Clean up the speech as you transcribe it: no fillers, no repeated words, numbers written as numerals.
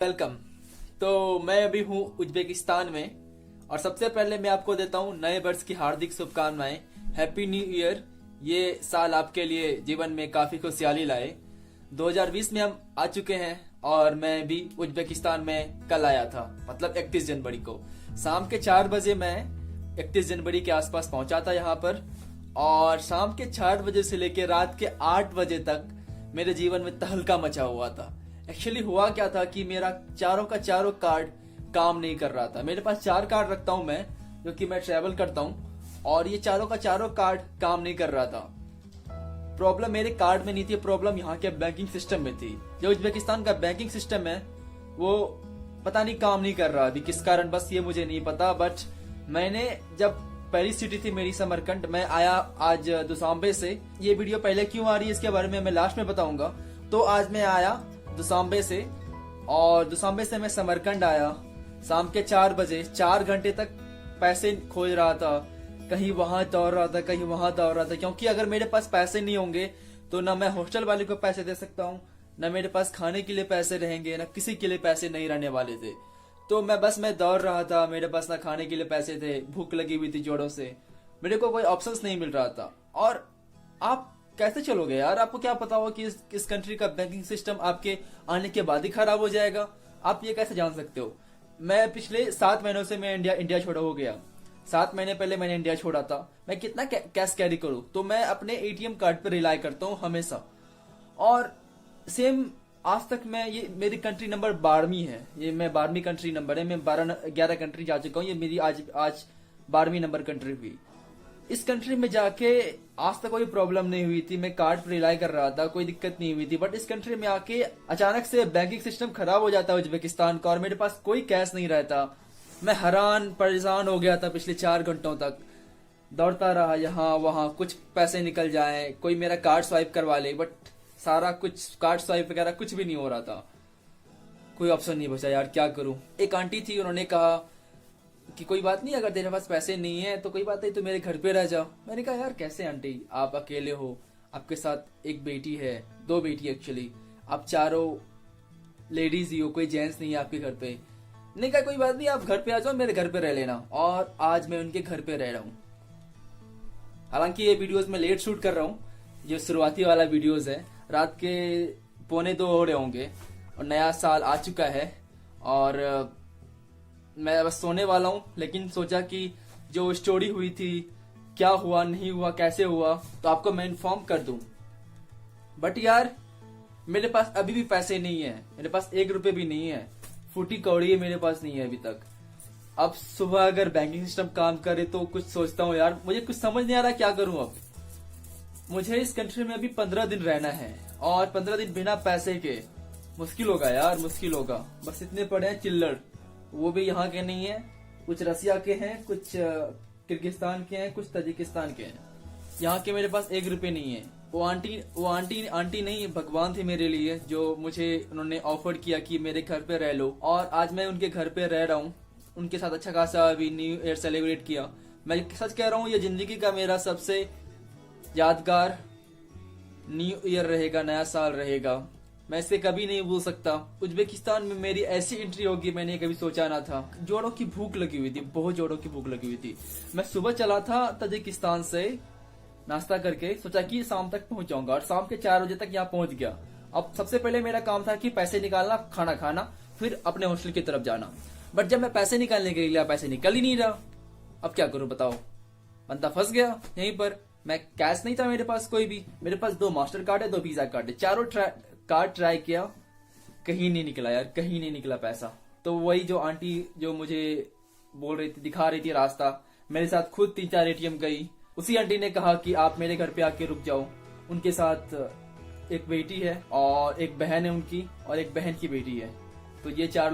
Welcome. तो मैं अभी हूँ उज्बेकिस्तान में और सबसे पहले मैं आपको देता हूँ नए वर्ष की हार्दिक शुभकामनाएं। Happy new year. ये साल आपके लिए जीवन में काफी खुशहाली लाए। 2020 में हम आ चुके हैं और मैं भी उज्बेकिस्तान में कल आया था, मतलब 31 जनवरी को शाम के 4 बजे मैं 31 जनवरी के आसपास पहुंचा था यहाँ पर। और शाम के 4 बजे से लेकर रात के 8 बजे तक मेरे जीवन में तहलका मचा हुआ था। एक्चुअली हुआ क्या था कि मेरा चारों का चारों कार्ड काम नहीं कर रहा था। मेरे पास 4 कार्ड रखता हूं मैं, जो कि मैं ट्रेवल करता हूं, और ये चारों का चारों कार्ड काम नहीं कर रहा था। प्रॉब्लम मेरे कार्ड में नहीं थी, प्रॉब्लम यहाँ के बैंकिंग सिस्टम में थी। जो उज्बेकिस्तान का बैंकिंग सिस्टम है वो पता नहीं काम नहीं कर रहा अभी, किस कारण बस ये मुझे नहीं पता। बट मैंने जब पहली सिटी थी मेरी समरकंद, मैं आया आज दुशांबे से। ये वीडियो पहले क्यों आ रही है इसके बारे में मैं लास्ट में बताऊंगा। तो आज मैं आया दुशांबे से, और दुशांबे से मैं समरकंद आया शाम के 4 बजे। 4 घंटे तक पैसे खोज रहा था, कहीं वहां दौड़ रहा था, कहीं वहां दौड़ रहा था, क्योंकि अगर मेरे पास पैसे नहीं होंगे तो ना मैं हॉस्टल वाले को पैसे दे सकता हूँ, ना मेरे पास खाने के लिए पैसे रहेंगे, ना किसी के लिए पैसे नहीं रहने वाले थे। तो मैं दौड़ रहा था, मेरे पास ना खाने के लिए पैसे थे, भूख लगी हुई थी जोरों से, मेरे को कोई ऑप्शंस नहीं मिल रहा था। और आप कैसे चलोगे यार? आपको क्या पता हो कि इस कंट्री का बैंकिंग सिस्टम आपके आने के बाद ही खराब हो जाएगा? आप ये कैसे जान सकते हो? मैं पिछले 7 महीनों से मैं इंडिया छोड़ा हो गया। 7 महीने पहले मैंने इंडिया छोड़ा था। मैं कितना कैश कैरी करूं? तो मैं अपने एटीएम कार्ड पर रिलाई करता हूं हमेशा। और सेम आज तक मैं, ये मेरी कंट्री नंबर 12वीं है, ये मैं 12वीं कंट्री नंबर है। मैं 11 कंट्री जा चुका हूँ, ये मेरी आज 12वीं नंबर कंट्री हुई। इस कंट्री में जाके आज तक कोई प्रॉब्लम नहीं हुई थी, मैं कार्ड पर रिलाई कर रहा था, कोई दिक्कत नहीं हुई थी। बट इस कंट्री में आके अचानक से बैंकिंग सिस्टम खराब हो जाता है उज्बेकिस्तान का, और मेरे पास कोई कैश नहीं रहता। मैं हैरान परेशान हो गया था पिछले 4 घंटों तक। दौड़ता रहा यहाँ वहां, कुछ पैसे निकल जाए, कोई मेरा कार्ड स्वाइप करवा ले, बट सारा कुछ कार्ड स्वाइप वगैरह कुछ भी नहीं हो रहा था। कोई ऑप्शन नहीं बचा यार, क्या करूं। एक आंटी थी, उन्होंने कहा कि कोई बात नहीं, अगर तेरे पास पैसे नहीं है तो कोई बात नहीं, तो मेरे घर पे रह जाओ। मैंने कहा यार कैसे आंटी, आप अकेले हो, आपके साथ एक बेटी है, 2 बेटी एक्चुअली, आप चारों लेडीज ही हो, कोई जेंट्स नहीं है आपके घर पे। नहीं कहा कोई बात नहीं, आप घर पे आ जाओ, मेरे घर पे रह लेना। और आज मैं उनके घर पे रह रहा हूँ। हालांकि ये वीडियोस मैं लेट शूट कर रहा हूँ, जो शुरुआती वाला वीडियोस है, रात के 1:45 हो रहे होंगे और नया साल आ चुका है और मैं बस सोने वाला हूँ। लेकिन सोचा कि जो स्टोरी हुई थी, क्या हुआ नहीं हुआ कैसे हुआ, तो आपको मैं इन्फॉर्म कर दूं। बट यार मेरे पास अभी भी पैसे नहीं है, मेरे पास 1 रुपए भी नहीं है, फूटी कौड़ी मेरे पास नहीं है अभी तक। अब सुबह अगर बैंकिंग सिस्टम काम करे तो कुछ सोचता हूँ यार, मुझे कुछ समझ नहीं आ रहा क्या करूं अब। मुझे इस कंट्री में अभी 15 दिन रहना है, और 15 दिन बिना पैसे के मुश्किल होगा यार, मुश्किल होगा। बस इतने पड़े हैं चिल्लड़, वो भी यहाँ के नहीं है, कुछ रसिया के हैं, कुछ किर्गिस्तान के हैं, कुछ तजिकिस्तान के हैं। यहाँ के मेरे पास 1 रुपए नहीं है। वो आंटी नहीं, भगवान थे मेरे लिए, जो मुझे उन्होंने ऑफर किया कि मेरे घर पे रह लो, और आज मैं उनके घर पे रह रहा हूँ। उनके साथ अच्छा खासा अभी न्यू ईयर सेलिब्रेट किया। मैं सच कह रहा हूँ, ये जिंदगी का मेरा सबसे यादगार न्यू ईयर रहेगा, नया साल रहेगा। मैं इसे कभी नहीं भूल सकता। उज्बेकिस्तान में मेरी ऐसी एंट्री होगी मैंने कभी सोचा ना था। जोड़ों की भूख लगी हुई थी, बहुत जोड़ों की भूख लगी हुई थी। मैं सुबह चला था तजिकिस्तान से नाश्ता करके, सोचा कि शाम तक पहुंच जाऊंगा, और शाम के 4 बजे तक यहाँ पहुंच गया। अब सबसे पहले मेरा काम था कि पैसे निकालना, खाना खाना, फिर अपने हॉस्टल की तरफ जाना। बट जब मैं पैसे निकालने के लिए, पैसे निकल ही नहीं रहा। अब क्या करूं बताओ, बंदा फंस गया यहीं पर। मैं कैश नहीं था मेरे पास कोई भी, मेरे पास 2 मास्टर कार्ड है, 2 वीजा कार्ड है, चारों कार्ड ट्राई किया, कहीं नहीं निकला यार, कहीं नहीं निकला पैसा। तो वही जो आंटी जो मुझे बोल रही थी, दिखा रही थी रास्ता, मेरे साथ खुद 3-4 एटीएम गई। उसी आंटी ने कहा कि आप मेरे घर पे आके रुक जाओ। उनके साथ एक बेटी है और एक बहन है उनकी, और एक बहन की बेटी है। तो ये 4